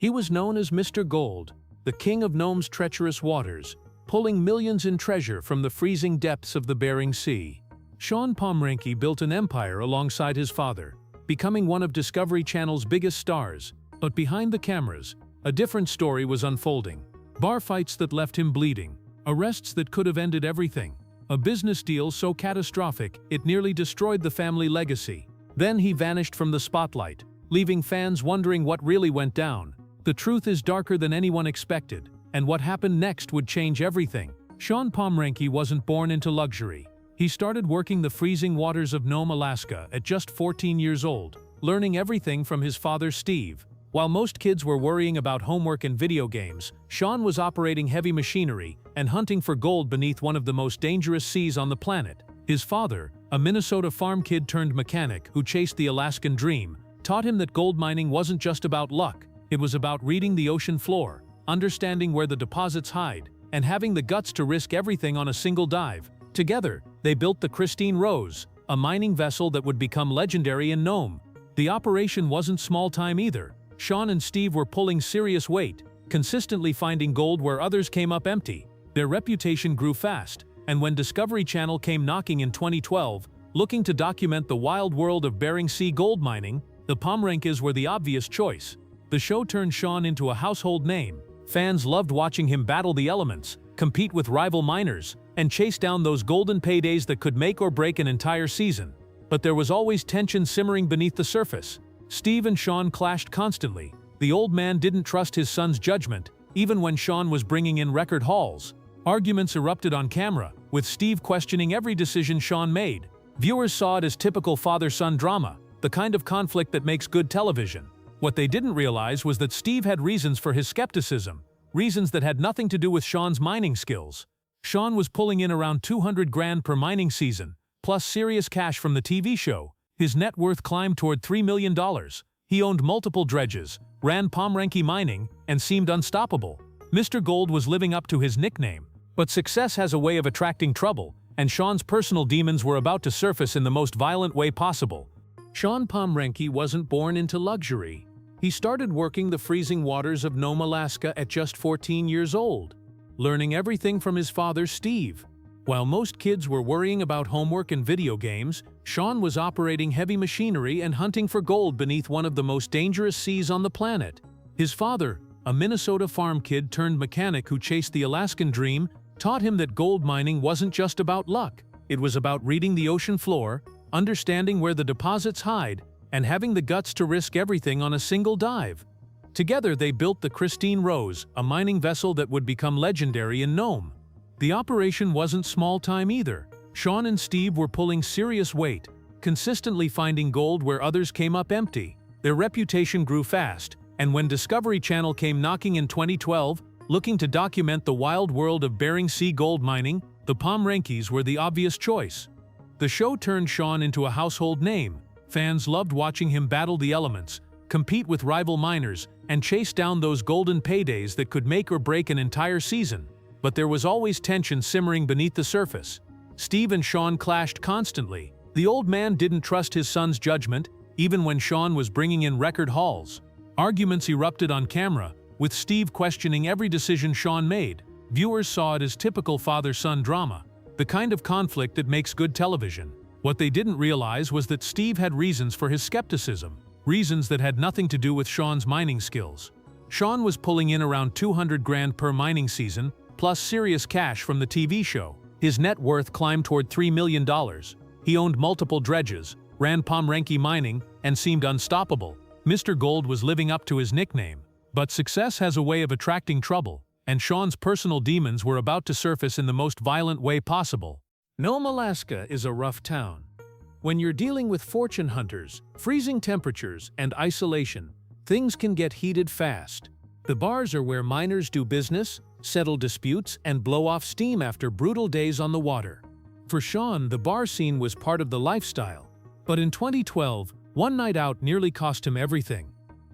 He was known as Mr. Gold, the king of Nome's treacherous waters, pulling millions in treasure from the freezing depths of the Bering Sea. Shawn Pomrenke built an empire alongside his father, becoming one of Discovery Channel's biggest stars. But behind the cameras, a different story was unfolding. Bar fights that left him bleeding, arrests that could have ended everything, a business deal so catastrophic it nearly destroyed the family legacy. Then he vanished from the spotlight, leaving fans wondering what really went down. The truth is darker than anyone expected, and what happened next would change everything. Shawn Pomrenke wasn't born into luxury. He started working the freezing waters of Nome, Alaska at just 14 years old, learning everything from his father Steve. While most kids were worrying about homework and video games, Shawn was operating heavy machinery and hunting for gold beneath one of the most dangerous seas on the planet. His father, a Minnesota farm kid turned mechanic who chased the Alaskan dream, taught him that gold mining wasn't just about luck. It was about reading the ocean floor, understanding where the deposits hide, and having the guts to risk everything on a single dive. Together, they built the Christine Rose, a mining vessel that would become legendary in Nome. The operation wasn't small time either. Shawn and Steve were pulling serious weight, consistently finding gold where others came up empty. Their reputation grew fast, and when Discovery Channel came knocking in 2012, looking to document the wild world of Bering Sea gold mining, the Pomrenkes were the obvious choice. The show turned Shawn into a household name. Fans loved watching him battle the elements, compete with rival miners, and chase down those golden paydays that could make or break an entire season. But there was always tension simmering beneath the surface. Steve and Shawn clashed constantly. The old man didn't trust his son's judgment, even when Shawn was bringing in record hauls. Arguments erupted on camera, with Steve questioning every decision Shawn made. Viewers saw it as typical father-son drama, the kind of conflict that makes good television. What they didn't realize was that Steve had reasons for his skepticism, reasons that had nothing to do with Shawn's mining skills. Shawn was pulling in around $200,000 per mining season, plus serious cash from the TV show. His net worth climbed toward $3 million. He owned multiple dredges, ran Pomrenke Mining, and seemed unstoppable. Mr. Gold was living up to his nickname. But success has a way of attracting trouble, and Shawn's personal demons were about to surface in the most violent way possible. Shawn Pomrenke wasn't born into luxury. He started working the freezing waters of Nome, Alaska at just 14 years old, learning everything from his father Steve. While most kids were worrying about homework and video games, Shawn was operating heavy machinery and hunting for gold beneath one of the most dangerous seas on the planet. His father, a Minnesota farm kid turned mechanic who chased the Alaskan dream, taught him that gold mining wasn't just about luck. It was about reading the ocean floor, understanding where the deposits hide, and having the guts to risk everything on a single dive. Together they built the Christine Rose, a mining vessel that would become legendary in Nome. The operation wasn't small time either. Shawn and Steve were pulling serious weight, consistently finding gold where others came up empty. Their reputation grew fast, and when Discovery Channel came knocking in 2012, looking to document the wild world of Bering Sea gold mining, the Pomrenkes were the obvious choice. The show turned Shawn into a household name. Fans loved watching him battle the elements, compete with rival miners, and chase down those golden paydays that could make or break an entire season. But there was always tension simmering beneath the surface. Steve and Shawn clashed constantly. The old man didn't trust his son's judgment, even when Shawn was bringing in record hauls. Arguments erupted on camera, with Steve questioning every decision Shawn made. Viewers saw it as typical father-son drama, the kind of conflict that makes good television. What they didn't realize was that Steve had reasons for his skepticism, reasons that had nothing to do with Shawn's mining skills. Shawn was pulling in around $200,000 per mining season, plus serious cash from the TV show. His net worth climbed toward $3 million. He owned multiple dredges, ran Pomrenke Mining, and seemed unstoppable. Mr. Gold was living up to his nickname. But success has a way of attracting trouble, and Shawn's personal demons were about to surface in the most violent way possible. Nome, Alaska is a rough town. When you're dealing with fortune hunters, freezing temperatures, and isolation, things can get heated fast. The bars are where miners do business, settle disputes, and blow off steam after brutal days on the water. For Shawn, the bar scene was part of the lifestyle. But in 2012, one night out nearly cost him everything.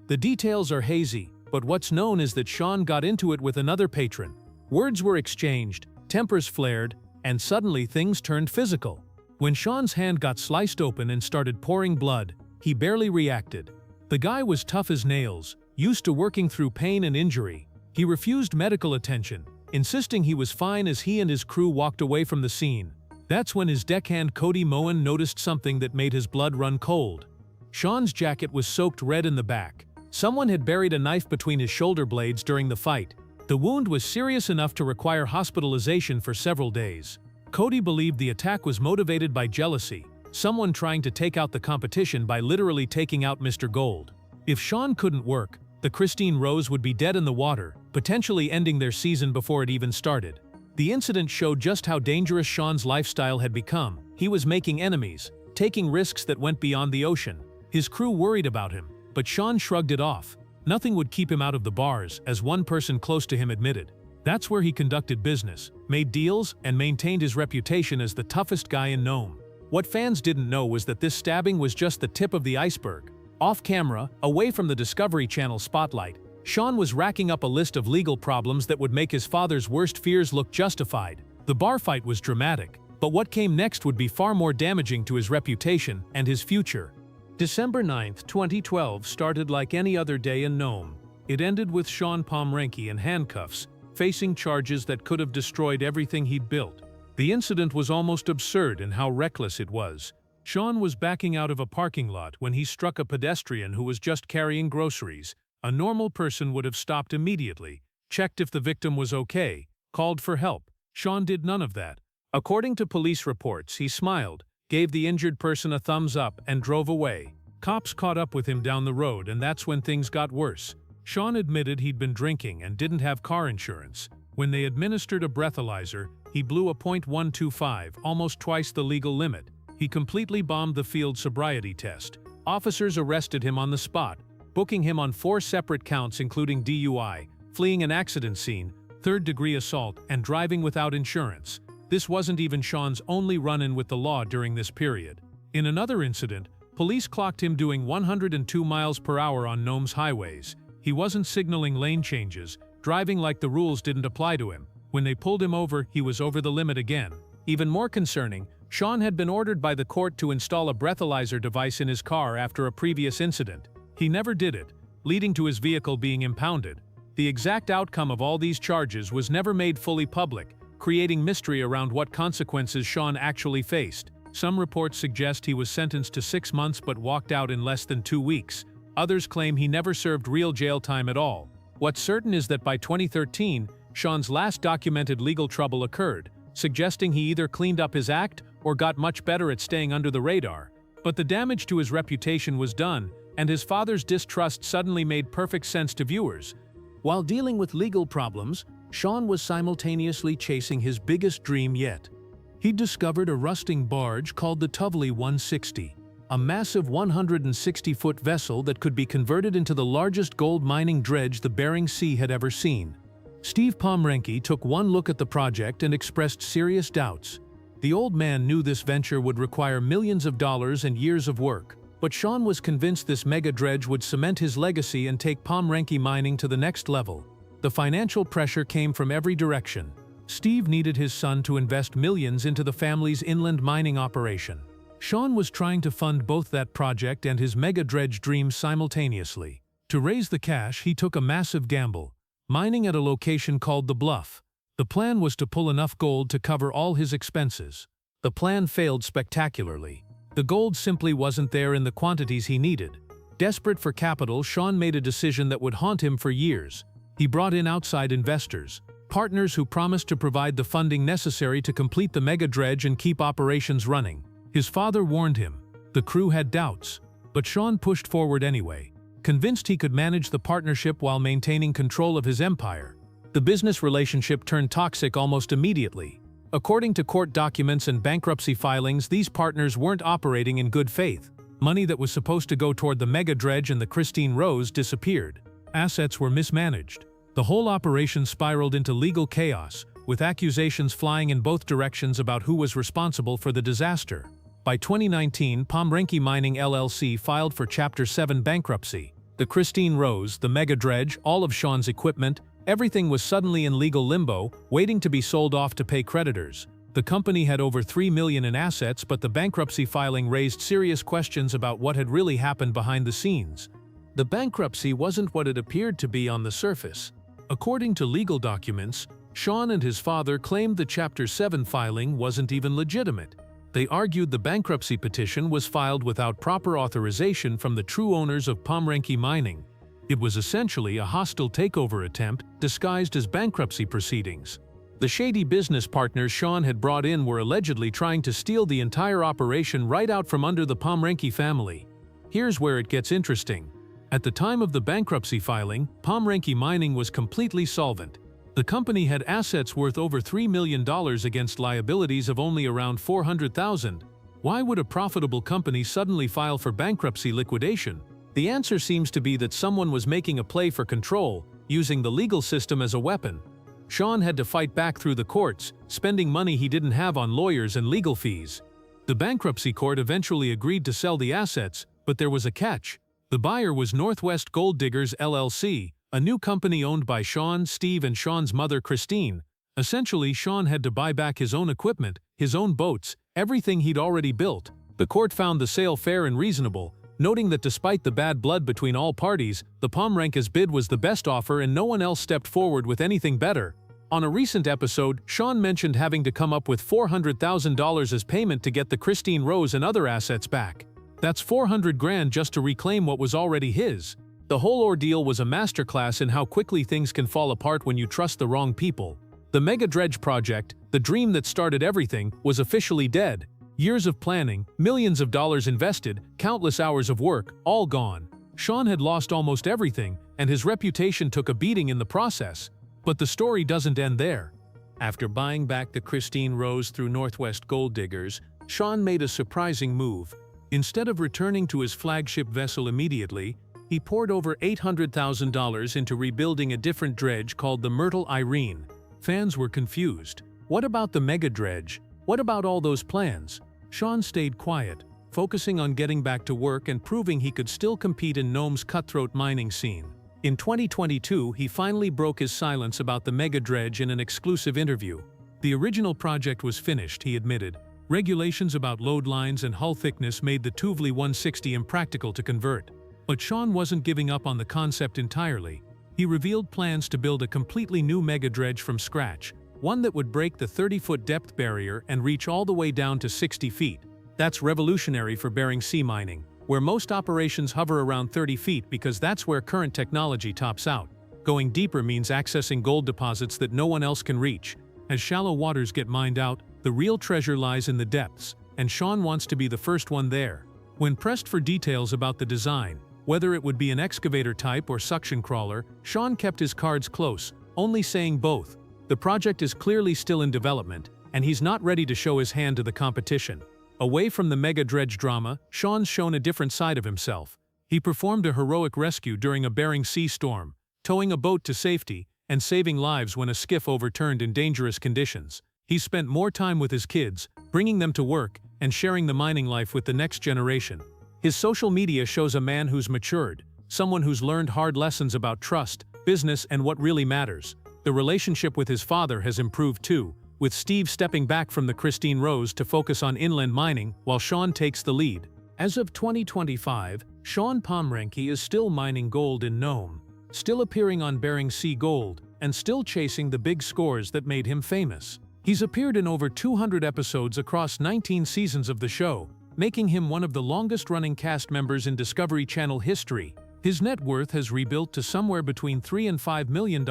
The details are hazy, but what's known is that Shawn got into it with another patron. Words were exchanged, tempers flared, and suddenly things turned physical. When Shawn's hand got sliced open and started pouring blood, he barely reacted. The guy was tough as nails, Used to working through pain and injury, he refused medical attention, insisting he was fine as he and his crew walked away from the scene. That's when his deckhand Cody Moen noticed something that made his blood run cold. Shawn's jacket was soaked red in the back. Someone had buried a knife between his shoulder blades during the fight. The wound was serious enough to require hospitalization for several days. Cody believed the attack was motivated by jealousy, someone trying to take out the competition by literally taking out Mr. Gold. If Shawn couldn't work, the Christine Rose would be dead in the water, potentially ending their season before it even started. The incident showed just how dangerous Shawn's lifestyle had become. He was making enemies, taking risks that went beyond the ocean. His crew worried about him, but Shawn shrugged it off. Nothing would keep him out of the bars, as one person close to him admitted. That's where he conducted business, made deals, and maintained his reputation as the toughest guy in Nome. What fans didn't know was that this stabbing was just the tip of the iceberg. Off camera, away from the Discovery Channel spotlight, Shawn was racking up a list of legal problems that would make his father's worst fears look justified. The bar fight was dramatic, but what came next would be far more damaging to his reputation and his future. December 9, 2012 started like any other day in Nome. It ended with Shawn Pomrenke in handcuffs, facing charges that could have destroyed everything he'd built. The incident was almost absurd in how reckless it was. Shawn was backing out of a parking lot when he struck a pedestrian who was just carrying groceries. A normal person would have stopped immediately, checked if the victim was okay, called for help. Shawn did none of that. According to police reports, he smiled, gave the injured person a thumbs up, and drove away. Cops caught up with him down the road, and that's when things got worse. Shawn admitted he'd been drinking and didn't have car insurance. When they administered a breathalyzer, he blew a .125, almost twice the legal limit. He completely bombed the field sobriety test. Officers arrested him on the spot, booking him on 4 separate counts including DUI, fleeing an accident scene, third-degree assault, and driving without insurance. This wasn't even Shawn's only run-in with the law during this period. In another incident, police clocked him doing 102 miles per hour on Nome's highways. He wasn't signaling lane changes, driving like the rules didn't apply to him. When they pulled him over, he was over the limit again. Even more concerning, Shawn had been ordered by the court to install a breathalyzer device in his car after a previous incident. He never did it, leading to his vehicle being impounded. The exact outcome of all these charges was never made fully public, creating mystery around what consequences Shawn actually faced. Some reports suggest he was sentenced to 6 months but walked out in less than 2 weeks. Others claim he never served real jail time at all. What's certain is that by 2013, Shawn's last documented legal trouble occurred, suggesting he either cleaned up his act or got much better at staying under the radar. But the damage to his reputation was done, and his father's distrust suddenly made perfect sense to viewers. While dealing with legal problems, Shawn was simultaneously chasing his biggest dream yet. He'd discovered a rusting barge called the Tovely 160, a massive 160-foot vessel that could be converted into the largest gold mining dredge the Bering Sea had ever seen. Steve Pomrenke took one look at the project and expressed serious doubts. The old man knew this venture would require millions of dollars and years of work, but Shawn was convinced this mega dredge would cement his legacy and take Pomrenke mining to the next level. The financial pressure came from every direction. Steve needed his son to invest millions into the family's inland mining operation. Shawn was trying to fund both that project and his mega dredge dream simultaneously. To raise the cash, he took a massive gamble, mining at a location called The Bluff. The plan was to pull enough gold to cover all his expenses. The plan failed spectacularly. The gold simply wasn't there in the quantities he needed. Desperate for capital, Shawn made a decision that would haunt him for years. He brought in outside investors, partners who promised to provide the funding necessary to complete the mega dredge and keep operations running. His father warned him. The crew had doubts, but Shawn pushed forward anyway, convinced he could manage the partnership while maintaining control of his empire. The business relationship turned toxic almost immediately. According to court documents and bankruptcy filings, these partners weren't operating in good faith. Money that was supposed to go toward the mega dredge and the Christine Rose disappeared. Assets were mismanaged. The whole operation spiraled into legal chaos, with accusations flying in both directions about who was responsible for the disaster. By 2019, Pomrenke Mining LLC filed for Chapter 7 bankruptcy. The Christine Rose, the mega dredge, all of Shawn's equipment, everything was suddenly in legal limbo, waiting to be sold off to pay creditors. The company had over $3 million in assets, but the bankruptcy filing raised serious questions about what had really happened behind the scenes. The bankruptcy wasn't what it appeared to be on the surface. According to legal documents, Shawn and his father claimed the Chapter 7 filing wasn't even legitimate. They argued the bankruptcy petition was filed without proper authorization from the true owners of Pomrenke Mining. It was essentially a hostile takeover attempt disguised as bankruptcy proceedings. The shady business partners Shawn had brought in were allegedly trying to steal the entire operation right out from under the Pomrenke family. Here's where it gets interesting. At the time of the bankruptcy filing, Pomrenke Mining was completely solvent. The company had assets worth over $3 million against liabilities of only around $400,000. Why would a profitable company suddenly file for bankruptcy liquidation? The answer seems to be that someone was making a play for control, using the legal system as a weapon. Shawn had to fight back through the courts, spending money he didn't have on lawyers and legal fees. The bankruptcy court eventually agreed to sell the assets, but there was a catch. The buyer was Northwest Gold Diggers LLC, a new company owned by Shawn, Steve, and Shawn's mother, Christine. Essentially, Shawn had to buy back his own equipment, his own boats, everything he'd already built. The court found the sale fair and reasonable, noting that despite the bad blood between all parties, the Pomrenke's bid was the best offer and no one else stepped forward with anything better. On a recent episode, Shawn mentioned having to come up with $400,000 as payment to get the Christine Rose and other assets back. That's $400,000 just to reclaim what was already his. The whole ordeal was a masterclass in how quickly things can fall apart when you trust the wrong people. The Mega Dredge project, the dream that started everything, was officially dead. Years of planning, millions of dollars invested, countless hours of work, all gone. Shawn had lost almost everything, and his reputation took a beating in the process. But the story doesn't end there. After buying back the Christine Rose through Northwest Gold Diggers, Shawn made a surprising move. Instead of returning to his flagship vessel immediately, he poured over $800,000 into rebuilding a different dredge called the Myrtle Irene. Fans were confused. What about the Mega Dredge? What about all those plans? Shawn stayed quiet, focusing on getting back to work and proving he could still compete in Nome's cutthroat mining scene. In 2022, he finally broke his silence about the Mega Dredge in an exclusive interview. The original project was finished, he admitted. Regulations about load lines and hull thickness made the Tuvli 160 impractical to convert. But Shawn wasn't giving up on the concept entirely. He revealed plans to build a completely new mega dredge from scratch, one that would break the 30-foot depth barrier and reach all the way down to 60 feet. That's revolutionary for Bering Sea mining, where most operations hover around 30 feet because that's where current technology tops out. Going deeper means accessing gold deposits that no one else can reach. As shallow waters get mined out, the real treasure lies in the depths, and Shawn wants to be the first one there. When pressed for details about the design, whether it would be an excavator type or suction crawler, Shawn kept his cards close, only saying both. The project is clearly still in development, and he's not ready to show his hand to the competition. Away from the mega dredge drama, Shawn's shown a different side of himself. He performed a heroic rescue during a Bering Sea storm, towing a boat to safety and saving lives when a skiff overturned in dangerous conditions. He spent more time with his kids, bringing them to work, and sharing the mining life with the next generation. His social media shows a man who's matured, someone who's learned hard lessons about trust, business, and what really matters. The relationship with his father has improved too, with Steve stepping back from the Christine Rose to focus on inland mining while Shawn takes the lead. As of 2025, Shawn Pomrenke is still mining gold in Nome, still appearing on Bering Sea Gold, and still chasing the big scores that made him famous. He's appeared in over 200 episodes across 19 seasons of the show, making him one of the longest-running cast members in Discovery Channel history. His net worth has rebuilt to somewhere between $3 and $5 million,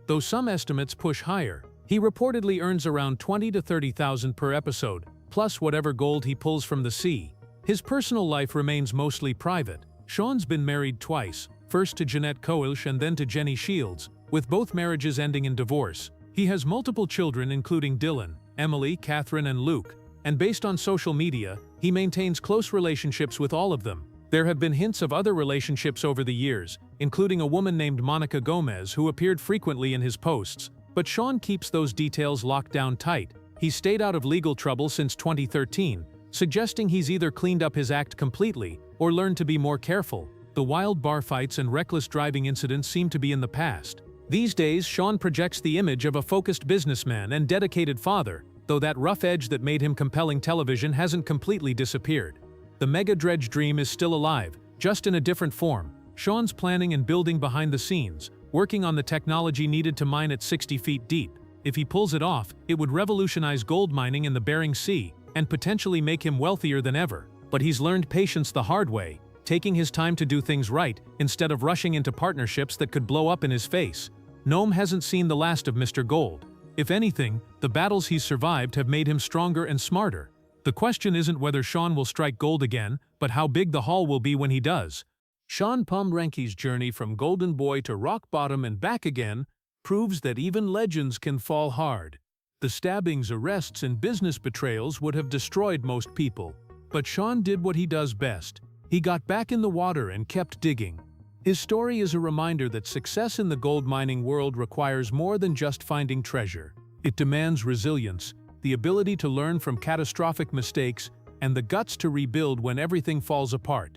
though some estimates push higher. He reportedly earns around $20,000 to $30,000 per episode, plus whatever gold he pulls from the sea. His personal life remains mostly private. Shawn's been married twice, first to Jeanette Coelho and then to Jenny Shields, with both marriages ending in divorce. He has multiple children including Dylan, Emily, Catherine, and Luke, and based on social media, he maintains close relationships with all of them. There have been hints of other relationships over the years, including a woman named Monica Gomez who appeared frequently in his posts, but Shawn keeps those details locked down tight. He's stayed out of legal trouble since 2013, suggesting he's either cleaned up his act completely or learned to be more careful. The wild bar fights and reckless driving incidents seem to be in the past. These days, Shawn projects the image of a focused businessman and dedicated father, though that rough edge that made him compelling television hasn't completely disappeared. The mega dredge dream is still alive, just in a different form. Shawn's planning and building behind the scenes, working on the technology needed to mine at 60 feet deep. If he pulls it off, it would revolutionize gold mining in the Bering Sea and potentially make him wealthier than ever. But he's learned patience the hard way, taking his time to do things right instead of rushing into partnerships that could blow up in his face. Nome hasn't seen the last of Mr. Gold. If anything, the battles he's survived have made him stronger and smarter. The question isn't whether Shawn will strike gold again, but how big the haul will be when he does. Shawn Pomrenke's journey from Golden Boy to rock bottom and back again proves that even legends can fall hard. The stabbings, arrests, and business betrayals would have destroyed most people. But Shawn did what he does best. He got back in the water and kept digging. His story is a reminder that success in the gold mining world requires more than just finding treasure. It demands resilience, the ability to learn from catastrophic mistakes, and the guts to rebuild when everything falls apart.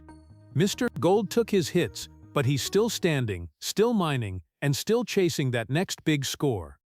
Mr. Gold took his hits, but he's still standing, still mining, and still chasing that next big score.